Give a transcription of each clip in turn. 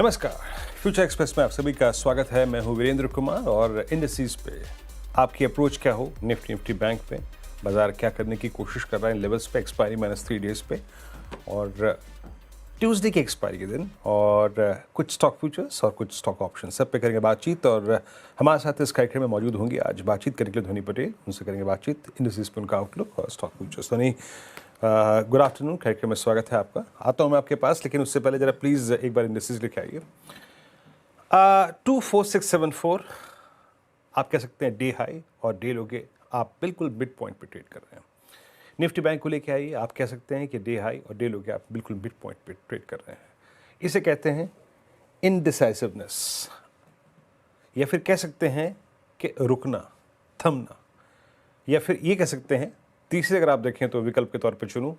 नमस्कार, future express में आप सभी का स्वागत है। मैं हूं वीरेंद्र कुमार और इंडस्ट्रीज पे आपकी अप्रोच क्या हो, निफ्टी बैंक पे बाजार क्या करने की कोशिश कर रहा है, लेवल्स पे, एक्सपायरी -3 डेज पे और ट्यूसडे की एक्सपायरी के दिन और कुछ स्टॉक फ्यूचर्स और कुछ स्टॉक ऑप्शन सब पे करेंगे बातचीत। और हमारे साथ इस कार्यक्रम में मौजूद होंगी आज बातचीत करने के लिए ध्वनि पटेल, उनसे करेंगे बातचीत इंडस्ट्रीज पे उनका आउटलुक और स्टॉक फ्यूचर्स। ध्वनि, गुड आफ्टरनून, कार्यक्रम में स्वागत है आपका। आता हूँ मैं आपके पास, लेकिन उससे पहले जरा प्लीज़ एक बार इंडस्ट्रीज लेके आइए। 24674 आप कह सकते हैं डे हाई और डे लो के आप बिल्कुल मिड पॉइंट पे ट्रेड कर रहे हैं। निफ्टी बैंक को लेके आइए, आप कह सकते हैं कि डे हाई और डे लो के आप बिल्कुल मिड पॉइंट पे ट्रेड कर रहे हैं। इसे कहते हैं इनडिसाइसिवनेस, या फिर कह सकते हैं कि रुकना, थमना, या फिर ये कह सकते हैं, तीसरे अगर आप देखें तो विकल्प के तौर पे चुनूं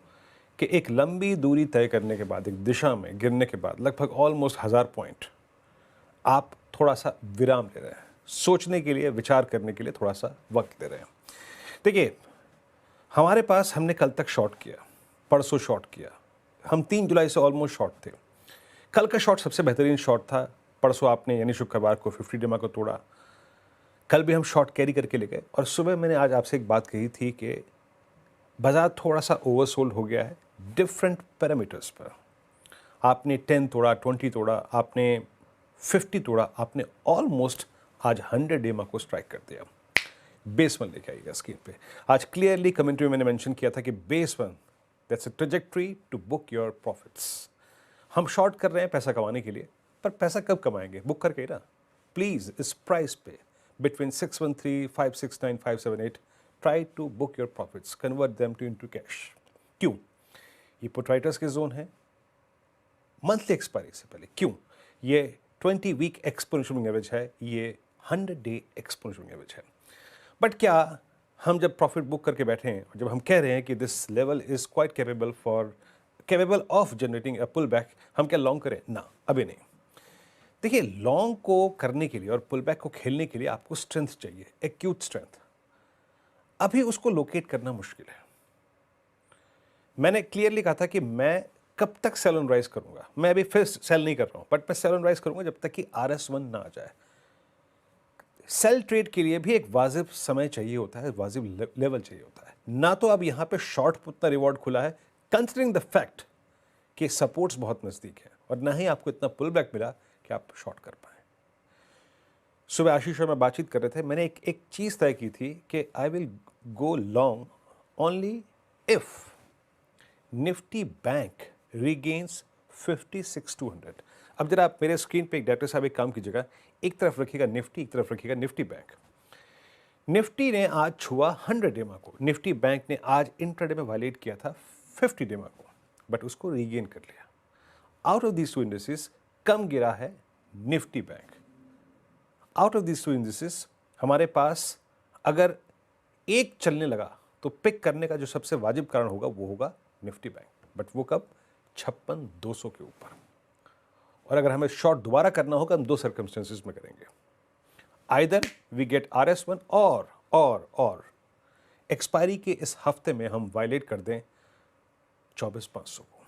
कि एक लंबी दूरी तय करने के बाद, एक दिशा में गिरने के बाद लगभग ऑलमोस्ट 1000 पॉइंट आप थोड़ा सा विराम ले रहे हैं, सोचने के लिए, विचार करने के लिए थोड़ा सा वक्त दे रहे हैं। देखिए, हमारे पास हमने कल तक शॉर्ट किया, परसों शॉर्ट किया, हम 3 जुलाई से ऑलमोस्ट शॉर्ट थे। कल का शॉर्ट सबसे बेहतरीन शॉर्ट था। परसों आपने यानी शुक्रवार को 50 डेमा को तोड़ा, कल भी हम शॉर्ट कैरी करके ले गए और सुबह मैंने आज आपसे एक बात कही थी कि बाजार थोड़ा सा ओवरसोल्ड हो गया है डिफरेंट पैरामीटर्स पर। आपने 10 तोड़ा, 20 तोड़ा, आपने 50 तोड़ा, आपने ऑलमोस्ट आज 100 डेमा को स्ट्राइक कर दिया। बेस वन लेके आइएगा स्क्रीन पे। आज क्लियरली कमेंट्री में मैंने मेंशन किया था कि base one that's a trajectory to book your profits. हम शॉर्ट कर रहे हैं पैसा कमाने के लिए, पर पैसा कब कमाएंगे? बुक करके ही ना। प्लीज इस प्राइस पे between 613, 569, 578 try to book your profits, convert them to into cash. क्यों? ये पुट राइटर्स के जोन है मंथली एक्सपायरी से पहले। क्यों? ये 20 वीक एक्सपोनेंशियल मूविंग एवरेज है, ये 100 डे एक्सपोनेंशियल मूविंग एवरेज है। बट क्या हम जब प्रॉफिट बुक करके बैठे हैं और जब हम कह रहे हैं कि this level is quite capable of generating a pull back, हम क्या लॉन्ग करें? ना, अभी नहीं। देखिए, लॉन्ग को करने के लिए और पुल बैक को खेलने के लिए आपको स्ट्रेंथ चाहिए, एक्यूट स्ट्रेंथ। अभी उसको लोकेट करना मुश्किल है। मैंने क्लियरली कहा था कि मैं कब तक सेल ऑन राइज करूंगा। मैं अभी फिर सेल नहीं कर रहा हूं, बट मैं सेल ऑन राइज करूंगा जब तक कि RS1 ना आ जाए। सेल ट्रेड के लिए भी एक वाजिब समय चाहिए होता है, वाजिब लेवल चाहिए होता है। ना तो अब यहां पे शॉर्ट पर उतना रिवॉर्ड खुला है कंसिडरिंग द फैक्ट कि सपोर्ट्स बहुत नजदीक है, और ना ही आपको इतना पुल बैक मिला कि आप शॉर्ट कर पाए। सुबह आशीष और मैं बातचीत कर रहे थे, मैंने एक चीज तय की थी कि I will go long only if Nifty Bank regains 56,200। अब जरा आप मेरे स्क्रीन पे एक डायरेक्टर साहब एक काम कीजिएगा, एक तरफ रखिएगा निफ्टी, एक तरफ रखिएगा निफ्टी बैंक। निफ्टी ने आज छुआ 100 डेमा को, निफ्टी बैंक ने आज इंट्राडे में वायलेट किया था 50 डेमा को, बट उसको रीगेन कर लिया। Out of these two indices कम गिरा है Nifty Bank. Out of these two indices हमारे पास अगर एक चलने लगा तो पिक करने का जो सबसे वाजिब कारण होगा वो होगा निफ्टी बैंक, बट वो कब? 56,200 के ऊपर। और अगर हमें शॉर्ट दोबारा करना होगा, हम दो सर्कमस्टेंसेस में करेंगे। आइदर वी गेट RS1 और एक्सपायरी के इस हफ्ते में हम वायलेट कर दें 24,500 को।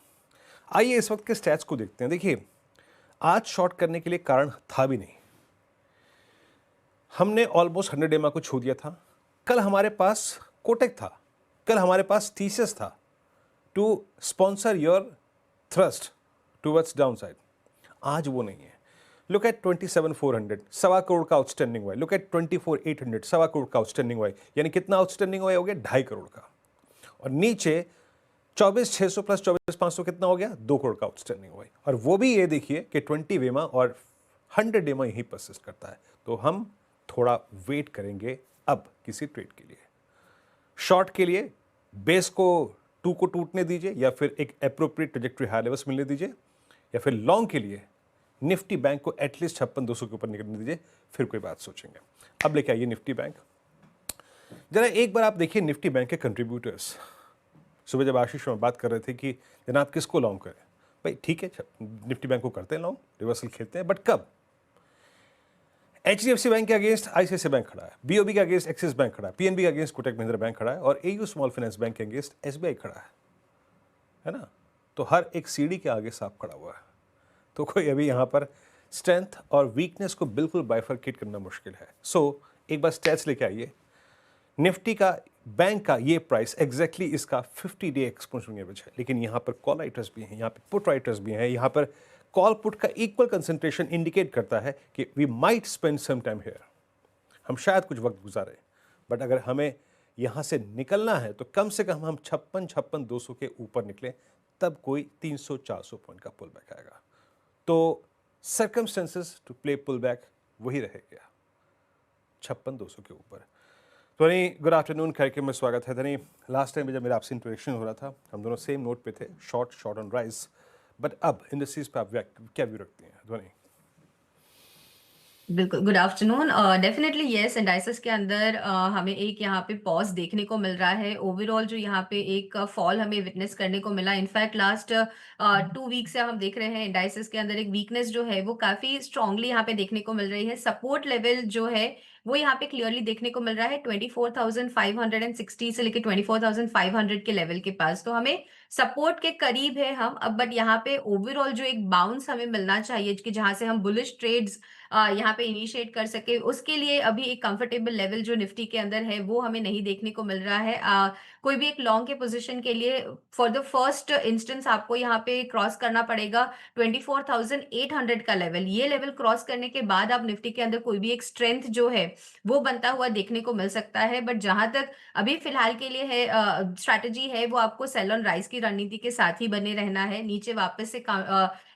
आइए इस वक्त के स्टैट्स को देखते हैं। देखिए, आज शॉर्ट करने के लिए कारण था भी नहीं, हमने ऑलमोस्ट 100 डेमा को छू दिया था। कल हमारे पास कोटेक था, कल हमारे पास थीसिस था to sponsor your thrust towards downside. आज वो नहीं है। लुक एट 27,400, 1.25 करोड़ का आउटस्टैंडिंग हुआ है। लुक एट 24,800, 1.25 करोड़ का आउटस्टैंडिंग हुआ है। यानी कितना आउटस्टैंडिंग हुआ है? हो गया 2.5 करोड़ का। और नीचे 24,600 प्लस 24,500 कितना हो गया? 2 करोड़ का आउटस्टैंडिंग हुआ है। और वो भी ये देखिए कि 20 वेमा और 100 डेमा यही परसिस्ट करता है। तो हम थोड़ा वेट करेंगे अब किसी ट्रेड के लिए। शॉर्ट के लिए बेस को 2 को टूटने दीजिए, या फिर एक एप्रोप्रिएट ट्रेजेक्टरी हाई लेवल्स मिलने दीजिए, या फिर लॉन्ग के लिए निफ्टी बैंक को एटलीस्ट 56,200 के ऊपर निकलने दीजिए, फिर कोई बात सोचेंगे। अब लेके आइए निफ्टी बैंक। जरा एक बार आप देखिए निफ्टी बैंक के कंट्रीब्यूटर्स। सुबह जब आशीष में बात कर रहे थे कि जनाब किसको लॉन्ग करें, भाई ठीक है, निफ्टी बैंक को करते हैं लॉन्ग, रिवर्सल खेलते हैं, बट कब? HDFC बैंक के अगेंस्ट ICICI बैंक खड़ा है, BOB के अगेंस्ट एक्सिस बैंक खड़ा है, PNB के अगेंस्ट कोटक महिंद्रा बैंक खड़ा है, और AU स्मॉल फाइनेंस बैंक के अगेंस्ट SBI खड़ा है ना? तो हर एक सीढ़ी के आगे सांप खड़ा हुआ है। तो कोई अभी यहाँ पर स्ट्रेंथ और वीकनेस को बिल्कुल बाइफरकेट करना मुश्किल है। सो एक बार स्टैट्स लेके आइए। निफ्टी का बैंक का ये प्राइस एग्जैक्टली इसका 50 डे एक्सपोनेंशियल एवरेज है, लेकिन यहाँ पर कॉल राइटर्स भी हैं, यहाँ पर पुट राइटर्स भी हैं, यहाँ पर कॉल पुट का इक्वल कंसंट्रेशन इंडिकेट करता है कि we might spend some time here, हम शायद कुछ वक्त गुजारें, बट अगर हमें यहाँ से निकलना है तो कम से कम हम 56-200 के ऊपर निकलें, तब कोई 300-400 पॉइंट का पुल बैक आएगा। तो circumstances to play pull back वही रहेगा 56-200 के ऊपर। तो धनी गुड आफ्टरनून, कार्यक्रम में स्वागत है। धनी लास्ट टाइम जब मेरा आपसे इंट्रोडक्शन हो रहा था हम दोनों सेम नोट पे थे, शॉर्ट ऑन राइज, बट अब इंडस्ट्रीज पे आप क्या व्यू रखती हैं ध्वनि? बिल्कुल, good afternoon. Definitely yes, indices के अंदर हमें एक यहाँ पे पॉज देखने को मिल रहा है। ओवरऑल जो यहाँ पे एक फॉल हमें विटनेस करने को मिला। इनफैक्ट लास्ट 2 वीक से हम देख रहे हैं इंडाइसेस के अंदर एक वीकनेस जो है वो काफी स्ट्रांगली यहाँ पे देखने को मिल रही है। सपोर्ट लेवल जो है वो यहाँ पे क्लियरली देखने को मिल रहा है 24,560 से लेके 24,500 के लेवल के पास। तो हमें सपोर्ट के करीब है हम अब, बट यहाँ पे ओवरऑल जो एक बाउंस हमें मिलना चाहिए कि जहां से हम बुलिश ट्रेड्स यहाँ पे इनिशिएट कर सके, उसके लिए अभी एक कंफर्टेबल लेवल जो निफ्टी के अंदर है वो हमें नहीं देखने को मिल रहा है। कोई भी एक लॉन्ग के पोजीशन के लिए फॉर द फर्स्ट इंस्टेंस आपको यहाँ पे क्रॉस करना पड़ेगा 24,800 का लेवल। ये लेवल क्रॉस करने के बाद आप निफ्टी के अंदर कोई भी एक स्ट्रेंथ जो है वो बनता हुआ देखने को मिल सकता है। बट जहां तक अभी फिलहाल के लिए है स्ट्रैटेजी है वो आपको सेल ऑन राइज की रणनीति के साथ ही बने रहना है। नीचे वापस से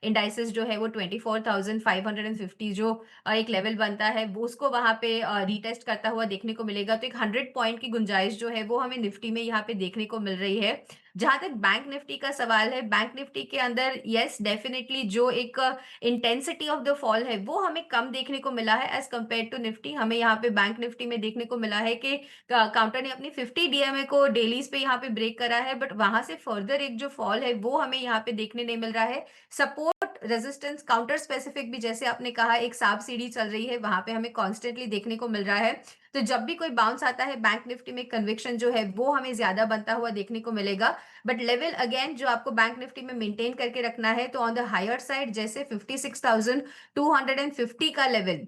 इंडाइसेस जो है वो 24,550 जो एक लेवल बनता है वो उसको वहां पे रीटेस्ट करता हुआ देखने को मिलेगा। तो एक 100 पॉइंट की गुंजाइश जो है वो हमें निफ्टी में यहाँ पे देखने को मिल रही है। जहां तक बैंक निफ्टी का सवाल है, बैंक निफ्टी के अंदर यस डेफिनेटली जो एक इंटेंसिटी ऑफ द फॉल है वो हमें कम देखने को मिला है एज कम्पेयर टू निफ्टी। हमें यहाँ पे बैंक निफ्टी में देखने को मिला है कि काउंटर ने अपनी 50 डीएमए को डेलीज पे यहाँ पे ब्रेक करा है, बट वहां से फर्दर एक जो फॉल है वो हमें यहाँ पे देखने नहीं मिल रहा है। सपोर्ट रेजिस्टेंस काउंटर स्पेसिफिक भी जैसे आपने कहा एक सांप सीढ़ी चल रही है, वहां पे हमें कॉन्स्टेंटली देखने को मिल रहा है। तो जब भी कोई बाउंस आता है बैंक निफ्टी में कन्विक्शन जो है वो हमें ज्यादा बनता हुआ देखने को मिलेगा। बट लेवल अगेन जो आपको बैंक निफ्टी में मेंटेन करके रखना है तो ऑन द हायर साइड जैसे 56,250 का लेवल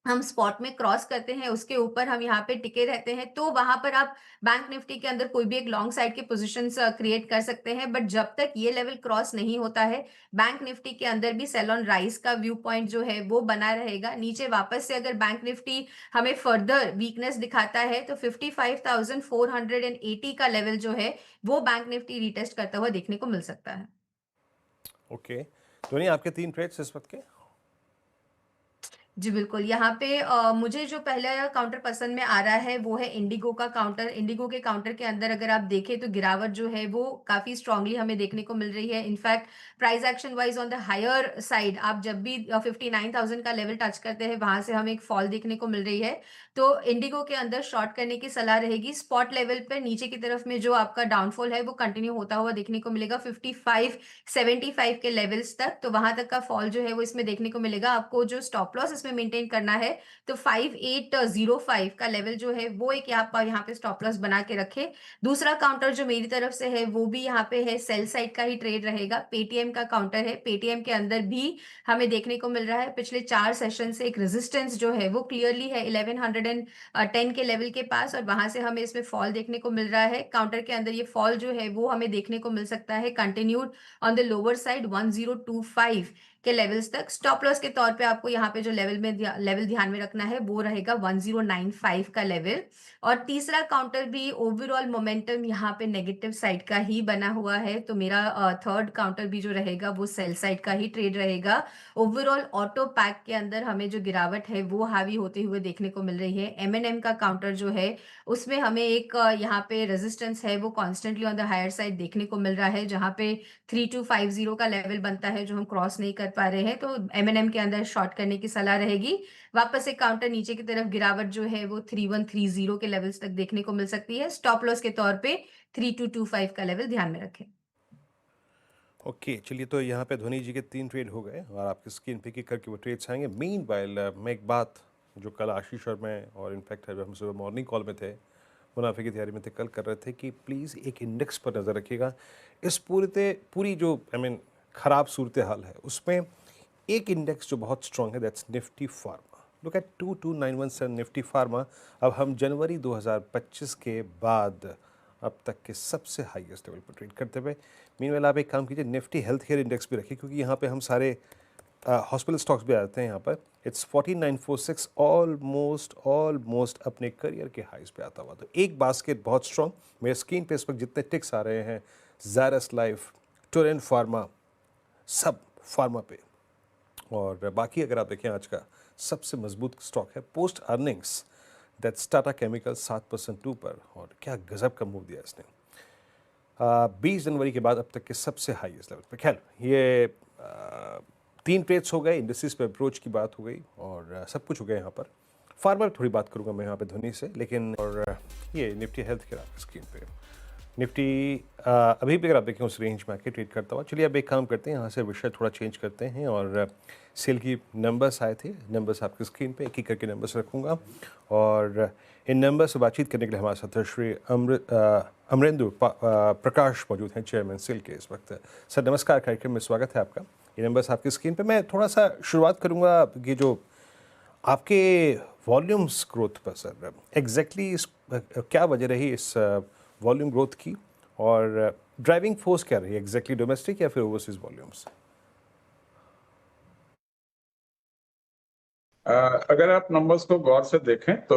हम स्पॉट में क्रॉस करते हैं, उसके ऊपर हम यहाँ पे टिके रहते हैं, तो वहां पर आप बैंक निफ्टी के अंदर कोई भी एक लॉन्ग साइड के पोजीशंस क्रिएट कर सकते हैं। बट जब तक ये लेवल क्रॉस नहीं होता है बैंक निफ्टी के अंदर भी सेल ऑन राइज का व्यू पॉइंट जो है वो बना रहेगा। नीचे वापस से अगर बैंक निफ्टी हमें फर्दर वीकनेस दिखाता है तो 55,480 का लेवल जो है वो बैंक निफ्टी रिटेस्ट करता हुआ देखने को मिल सकता है। ओके, तो नहीं आपके 3 ट्रेड्स इस वक्त के? जी बिल्कुल, यहाँ पे मुझे जो पहला काउंटर पसंद में आ रहा है वो है इंडिगो का काउंटर। इंडिगो के काउंटर के अंदर अगर आप देखें तो गिरावट जो है वो काफ़ी स्ट्रांगली हमें देखने को मिल रही है। In fact price action wise on the higher side आप जब भी 59,000 का लेवल टच करते हैं वहां से हमें एक फॉल देखने को मिल रही है। तो इंडिगो के अंदर शॉर्ट करने की सलाह रहेगी। स्पॉट लेवल पर नीचे की तरफ में जो आपका डाउनफॉल है वो कंटिन्यू होता हुआ देखने को मिलेगा 55.75 के लेवल्स तक। तो वहां तक का फॉल जो है वो इसमें देखने को मिलेगा। आपको जो स्टॉप लॉस इसमें मेंटेन करना है तो 5805 का लेवल जो है वो एक यहाँ पे स्टॉप लॉस बना के रखे। दूसरा काउंटर जो मेरी तरफ से है वो भी यहाँ पे है सेल साइड का ही ट्रेड रहेगा। पेटीएम का काउंटर है, पेटीएम के अंदर भी हमें देखने को मिल रहा है पिछले 4 सेशन से एक रेजिस्टेंस जो है वो क्लियरली है 1110 के लेवल के पास, और वहां से हमें इसमें फॉल देखने को मिल रहा है। काउंटर के अंदर ये फॉल जो है वो हमें देखने को मिल सकता है continued on the lower side 1025 के लेवल्स तक। स्टॉप लॉस के तौर पे आपको यहाँ पे जो लेवल ध्यान में रखना है वो रहेगा 1095 का लेवल। और तीसरा काउंटर भी ओवरऑल मोमेंटम यहाँ पे नेगेटिव साइड का ही बना हुआ है, तो मेरा थर्ड काउंटर भी जो रहेगा वो सेल साइड का ही ट्रेड रहेगा। ओवरऑल ऑटो पैक के अंदर हमें जो गिरावट है वो हावी होते हुए देखने को मिल रही है। एमएनएम का काउंटर जो है उसमें हमें एक यहाँ पे रेजिस्टेंस है वो constantly on the higher side देखने को मिल रहा है, जहाँ पे 3250 का लेवल बनता है जो हम क्रॉस नहीं कर पा रहे हैं। तो एमएनएम के अंदर शॉर्ट करने की सलाह रहेगी। वापस से काउंटर नीचे की तरफ गिरावट जो है वो 3130 के लेवल्स तक देखने को मिल सकती है। स्टॉप लॉस के तौर पे 3225 का लेवल ध्यान में रखें। ओके, चलिए तो यहाँ पे धोनी जी के 3 ट्रेड हो गए और आपके स्क्रीन पे किक करके वो ट्रेड्स आएंगे। मीनवाइल मैं एक बात जो कल आशीष और मैं और इनफैक्ट हम सुबह मॉर्निंग कॉल में थे, मुनाफे की तैयारी में थे, कल कर रहे थे कि प्लीज़ एक इंडेक्स पर नज़र रखिएगा। इस पूरी जो ख़राब सूरत हाल है उसमें एक इंडेक्स जो बहुत स्ट्रांग है, that's Nifty pharma. Look at 22917 Nifty pharma. अब हम जनवरी 2025 के बाद अब तक के सबसे हाईएस्ट लेवल पर ट्रेड करते हुए। मीनवेल आप एक काम कीजिए, निफ्टी हेल्थ केयर इंडेक्स भी रखिए, क्योंकि यहाँ पे हम सारे हॉस्पिटल स्टॉक्स भी आते हैं यहाँ पर। इट्स 14946, ऑलमोस्ट अपने करियर के हाइज पे आता हुआ। तो एक बास्केट बहुत स्ट्रांग। मेरे स्क्रीन पे इस वक्त जितने टिक्स आ रहे हैं, ज़ायरस लाइफ, टोरेंट फार्मा, सब फार्मा पे। और बाकी अगर आप देखें, आज का सबसे मजबूत स्टॉक है post earnings, that's Tata chemical 7% ऊपर। और क्या गजब का मूव दिया इसने 20 जनवरी के बाद अब तक के सबसे हाईएस्ट लेवल पे। खैर, ये 3 ट्रेड्स हो गए, इंडस्ट्रीज पे अप्रोच की बात हो गई और सब कुछ हो गया यहाँ पर। फार्मा थोड़ी बात करूँगा मैं यहाँ पे ध्वनि से, लेकिन और ये निफ्टी हेल्थ केयर आपकी स्क्रीन पे। निफ्टी अभी भी अगर आप देखें उस रेंज में आके ट्रेड करता हुआ। चलिए अब एक काम करते हैं, यहाँ से विषय थोड़ा चेंज करते हैं। और सेल की नंबर्स आए थे, नंबर्स आपकी स्क्रीन पे एक एक करके नंबर्स रखूँगा। और इन नंबर से बातचीत करने के लिए हमारे साथ श्री अमरेंदु प्रकाश मौजूद हैं, चेयरमैन सेल के इस वक्त। सर नमस्कार, कार्यक्रम में स्वागत है आपका। ये नंबर्स आपकी स्क्रीन पे। मैं थोड़ा सा शुरुआत करूँगा ये जो आपके वॉल्यूम्स ग्रोथ पर सर, एग्जैक्टली इस क्या वजह रही इस वॉल्यूम ग्रोथ की, और ड्राइविंग फोर्स क्या रही, एग्जैक्टली डोमेस्टिक या फिर ओवरसीज वॉल्यूम्स? अगर आप नंबर्स को गौर से देखें तो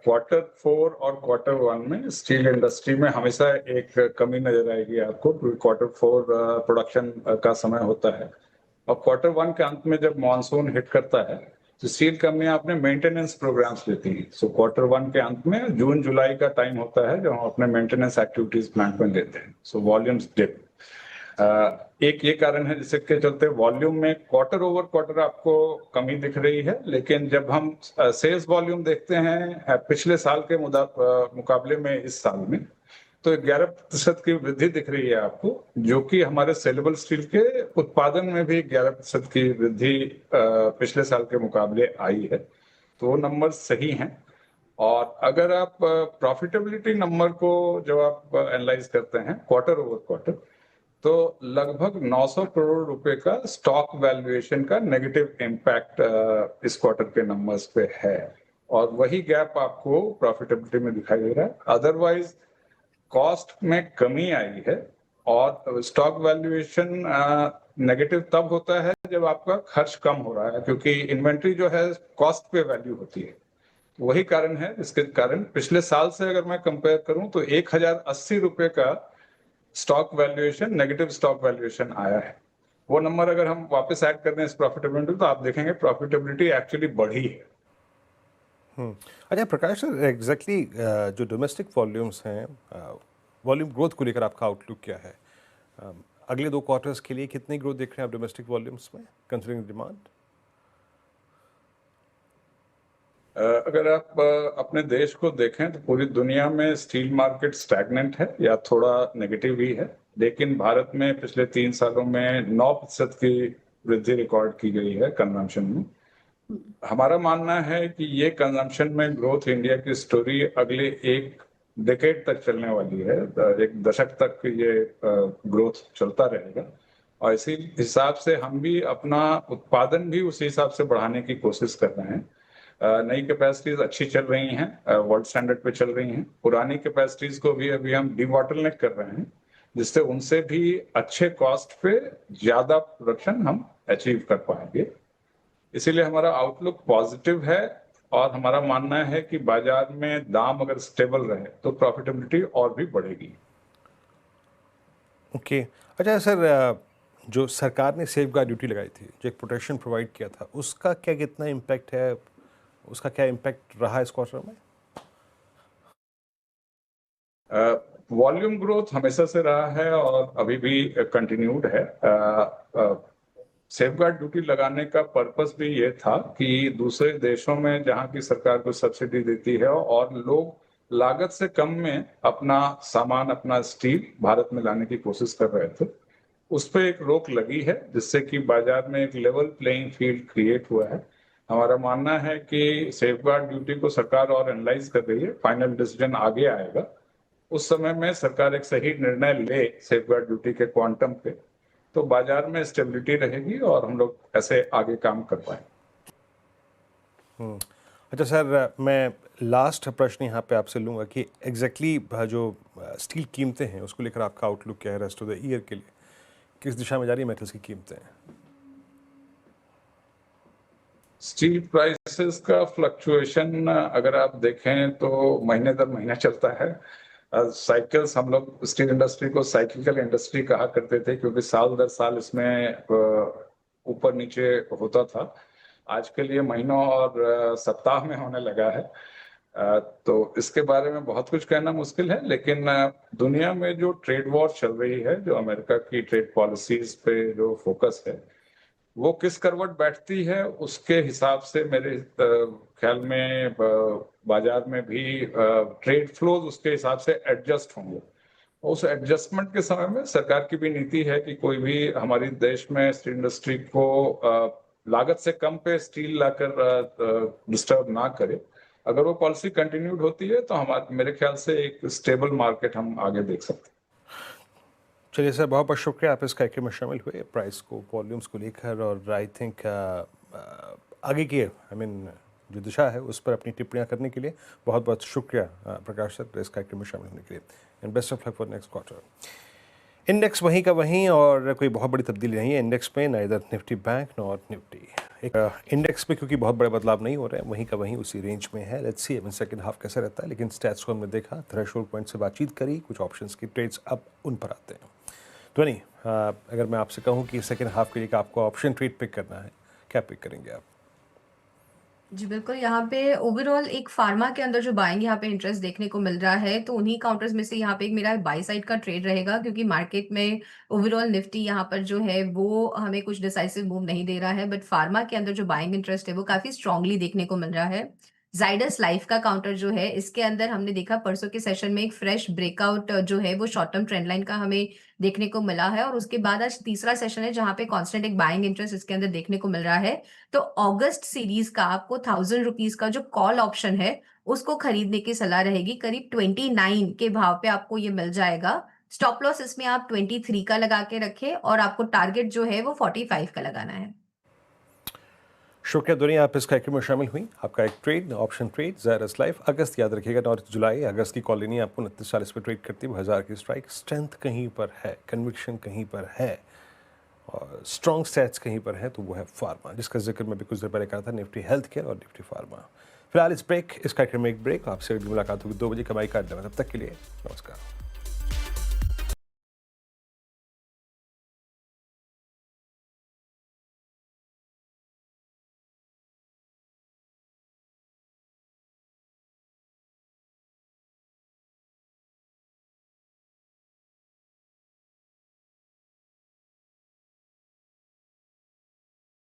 क्वार्टर 4 और क्वार्टर 1 में स्टील इंडस्ट्री में हमेशा एक कमी नजर आएगी आपको, क्योंकि क्वार्टर 4 प्रोडक्शन का समय होता है और क्वार्टर 1 के अंत में जब मानसून हिट करता है तो स्टील कंपनियां अपने मेंटेनेंस प्रोग्राम्स लेती हैं। सो क्वार्टर 1 के अंत में जून जुलाई का टाइम होता है जब हम अपने मेंटेनेंस एक्टिविटीज प्लांट में लेते हैं। सो वॉल्यूम्स डिप। एक ये कारण है जिसके चलते वॉल्यूम में क्वार्टर ओवर क्वार्टर आपको कमी दिख रही है, लेकिन जब हम सेल्स वॉल्यूम देखते हैं पिछले साल के मुकाबले में इस साल में, तो 11% की वृद्धि दिख रही है आपको, जो कि हमारे सेलेबल स्टील के उत्पादन में भी 11% की वृद्धि पिछले साल के मुकाबले आई है। तो वो नंबर सही हैं। और अगर आप प्रॉफिटेबिलिटी नंबर को जब आप एनालाइज करते हैं क्वार्टर ओवर क्वार्टर, तो लगभग 900 करोड़ रुपए का स्टॉक वैल्यूएशन का नेगेटिव इम्पैक्ट इस क्वार्टर के नंबर्स पे है, और वही गैप आपको प्रॉफिटेबिलिटी में दिखाई दे रहा है। अदरवाइज कॉस्ट में कमी आई है, और स्टॉक वैल्यूएशन नेगेटिव तब होता है जब आपका खर्च कम हो रहा है, क्योंकि इन्वेंट्री जो है कॉस्ट पे वैल्यू होती है। वही कारण है जिसके कारण पिछले साल से अगर मैं कंपेयर करूं तो 1080 रुपए का stock valuation, negative stock valuation आया है। वो नंबर अगर हम वापस ऐड कर दें इस प्रॉफिटेबिलिटी, तो आप देखेंगे प्रॉफिटेबिलिटी एक्चुअली बढ़ी है। अच्छा प्रकाश सर, एग्जैक्टली जो डोमेस्टिक वॉल्यूम्स हैं, वॉल्यूम ग्रोथ को लेकर आपका आउटलुक क्या है? अगले 2 क्वार्टर्स के लिए कितनी ग्रोथ देख रहे हैं आप डोमेस्टिक वॉल्यूम्स में, कंसीडरिंग डिमांड? अगर आप अपने देश को देखें तो पूरी दुनिया में स्टील मार्केट स्टैग्नेंट है या थोड़ा नेगेटिव ही है, लेकिन भारत में पिछले 3 सालों में 9% की वृद्धि रिकॉर्ड की गई है कंजम्पशन में। हमारा मानना है कि ये कंजम्पशन में ग्रोथ इंडिया की स्टोरी अगले एक डेकेड तक चलने वाली है। एक दशक तक ये ग्रोथ चलता रहेगा, और इसी हिसाब से हम भी अपना उत्पादन भी उसी हिसाब से बढ़ाने की कोशिश कर रहे हैं। नई कैपेसिटीज अच्छी चल रही हैं, वर्ल्ड स्टैंडर्ड पे चल रही हैं। पुरानी कैपेसिटीज को भी अभी हम डीबॉटलनेक कर रहे हैं, जिससे उनसे भी अच्छे कॉस्ट पे ज्यादा प्रोडक्शन हम अचीव कर पाएंगे। इसीलिए हमारा आउटलुक पॉजिटिव है, और हमारा मानना है कि बाजार में दाम अगर स्टेबल रहे तो प्रॉफिटेबिलिटी और भी बढ़ेगी। ओके अच्छा सर, जो सरकार ने सेफ गार्ड ड्यूटी लगाई थी, जो एक प्रोटेक्शन प्रोवाइड किया था, उसका क्या कितना इम्पैक्ट है, उसका क्या इम्पैक्ट रहा इस क्वार्टर में? वॉल्यूम ग्रोथ हमेशा से रहा है और अभी भी कंटिन्यूड है। सेफगार्ड ड्यूटी लगाने का पर्पस भी ये था कि दूसरे देशों में जहां की सरकार को सब्सिडी देती है और लोग लागत से कम में अपना सामान, अपना स्टील भारत में लाने की कोशिश कर रहे थे, उस पर एक रोक लगी है, जिससे कि बाजार में एक लेवल प्लेइंग फील्ड क्रिएट हुआ है। हमारा मानना है कि सेफगार्ड ड्यूटी को सरकार और एनालाइज कर रही है, फाइनल डिसीजन आगे आएगा। उस समय में सरकार एक सही निर्णय ले सेफगार्ड ड्यूटी के क्वांटम पे, तो बाजार में स्टेबिलिटी रहेगी और हम लोग ऐसे आगे काम कर पाएंगे। अच्छा सर, मैं लास्ट प्रश्न यहाँ पे आपसे लूँगा कि एग्जैक्टली जो स्टील कीमतें हैं उसको लेकर आपका आउटलुक क्या है रेस्ट ऑफ द ईयर के लिए, किस दिशा में जा रही है मेटल्स की कीमतें? स्टील प्राइसेस का फ्लक्चुएशन अगर आप देखें तो महीने दर महीना चलता है। साइकिल्स, हम लोग स्टील इंडस्ट्री को साइक्लिकल इंडस्ट्री कहा करते थे क्योंकि साल दर साल इसमें ऊपर नीचे होता था। आजकल ये महीनों और सप्ताह में होने लगा है। तो इसके बारे में बहुत कुछ कहना मुश्किल है, लेकिन दुनिया में जो ट्रेड वॉर चल रही है, जो अमेरिका की ट्रेड पॉलिसीज पे जो फोकस है, वो किस करवट बैठती है उसके हिसाब से मेरे ख्याल में बाजार में भी ट्रेड फ्लोज उसके हिसाब से एडजस्ट होंगे। उस एडजस्टमेंट के समय में सरकार की भी नीति है कि कोई भी हमारी देश में स्टील इंडस्ट्री को लागत से कम पे स्टील लाकर डिस्टर्ब ना करे। अगर वो पॉलिसी कंटिन्यूड होती है तो हमारे मेरे ख्याल से एक स्टेबल मार्केट हम आगे देख सकते हैं। चलिए सर, बहुत बहुत शुक्रिया आप इस कार्यक्रम में शामिल हुए प्राइस को, वॉल्यूम्स को लेकर, और आई थिंक आगे की जो दिशा है उस पर अपनी टिप्पणियां करने के लिए बहुत बहुत शुक्रिया प्रकाश सर इस कार्यक्रम में शामिल होने के लिए, and best of luck for next quarter. Index वहीं का वहीं और कोई बहुत बड़ी तब्दीली नहीं है इंडेक्स में, ना इधर निफ्टी बैंक नॉर निफ्टी। एक इंडेक्स में क्योंकि बहुत बड़े बदलाव नहीं हो रहे हैं, वहीं का वहीं उसी रेंज में है। लेट्स सी सेकंड हाफ कैसे रहता है, लेकिन स्टैट्स को हमने देखा, थ्रेशोल्ड पॉइंट से बातचीत करी, कुछ ऑप्शंस की ट्रेड्स अब उन पर आते हैं। तो नहीं, अगर मैं आपसे कहूँ कि सेकंड हाफ के लिए आपको ऑप्शन ट्रेड पिक करना है, क्या पिक करेंगे आप? जी बिल्कुल, यहाँ पे ओवरऑल एक फार्मा के अंदर जो बाइंग यहाँ पे इंटरेस्ट देखने को मिल रहा है, तो उन्हीं काउंटर्स में से यहाँ पे एक मेरा बाई साइड का ट्रेड रहेगा, क्योंकि मार्केट में ओवरऑल निफ्टी यहाँ पर जो है वो हमें कुछ डिसाइसिव मूव नहीं दे रहा है, बट फार्मा के अंदर जो बाइंग इंटरेस्ट है वो काफी स्ट्रांगली देखने को मिल रहा है। जाइडस लाइफ का काउंटर जो है, इसके अंदर हमने देखा परसों के सेशन में एक फ्रेश ब्रेकआउट जो है वो शॉर्ट टर्म ट्रेंड लाइन का हमें देखने को मिला है, और उसके बाद आज तीसरा सेशन है जहां पे कांस्टेंट एक बाइंग इंटरेस्ट इसके अंदर देखने को मिल रहा है। तो अगस्त सीरीज का आपको 1000 रुपीज का जो कॉल ऑप्शन है उसको खरीदने की सलाह रहेगी। करीब 29 के भाव पे आपको ये मिल जाएगा। स्टॉप लॉस इसमें आप 23 का लगा के रखें, और आपको टारगेट जो है वो 45 का लगाना है। शुक्रिया दुनिया, आप इस कार्यक्रम में शामिल हुई। आपका एक ट्रेड, ऑप्शन ट्रेड जायरस लाइफ, अगस्त याद रखिएगा, नॉर्थ जुलाई। अगस्त की कॉल लेनी है आपको, 2940 पे ट्रेड करती है, 1000 की स्ट्राइक। स्ट्रेंथ कहीं पर है, कन्विक्शन कहीं पर है, और स्ट्रॉन्ग स्टैट्स कहीं पर है, तो वो है फार्मा, जिसका जिक्र मैं भी कुछ देर पहले कहा था, निफ्टी हेल्थ केयर और निफ्टी फार्मा। फिलहाल इस कार्यक्रम में एक ब्रेक। आपसे मुलाकात होगी 2 बजे कमाई का अड्डा में। तब तक के लिए नमस्कार।